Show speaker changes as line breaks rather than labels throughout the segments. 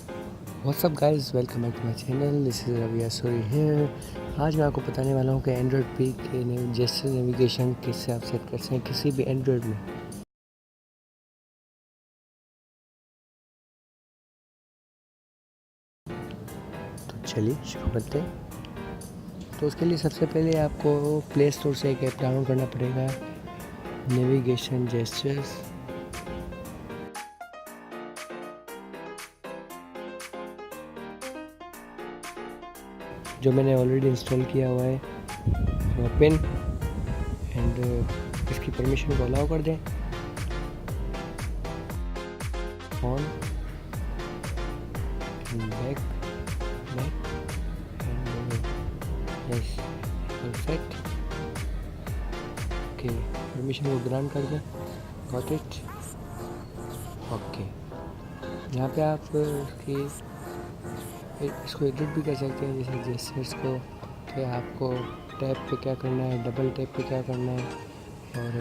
What's up guys, welcome back to my channel. This is Ravi Assori here. आज मैं आपको बताने वाला हूँ कि एंड्रॉयड पे के जेस्चर नेविगेशन कैसे आप सेट कर सकते हैं किसी भी एंड्रॉयड में। तो चलिए शुरू करते हैं। तो उसके लिए सबसे पहले आपको प्ले स्टोर से एक ऐप डाउनलोड करना पड़ेगा, नेविगेशन जेस्चर्स। जो मैंने ऑलरेडी इंस्टॉल किया हुआ है, ओपन एंड इसकी परमिशन को अलाउ कर दें। On back and yes perfect. Okay, permission को ग्रांट कर दें। Got it. ओके, यहाँ पे आप इसको एडिट भी कर सकते हैं, जैसे जेस्चर्स को कि आपको टैप पे क्या करना है, डबल टैप पे क्या करना है, और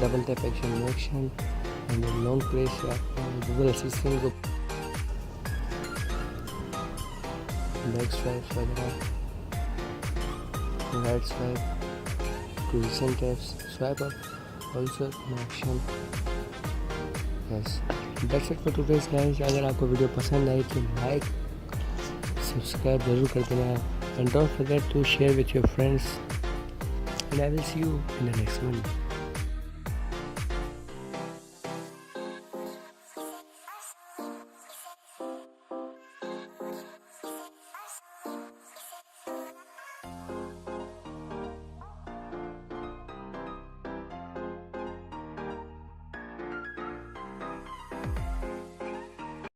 double tap action and long press से आपको गूगल असिस्टेंट को बैक स्वाइप वगैरह, right swipe to recent taps, swipe up also action. Yes, that's it for today's guys. अगर आपको वीडियो पसंद आई तो लाइक सब्सक्राइब ज़रूर कर देना, and don't forget to share with your friends, and I will see you in the next one.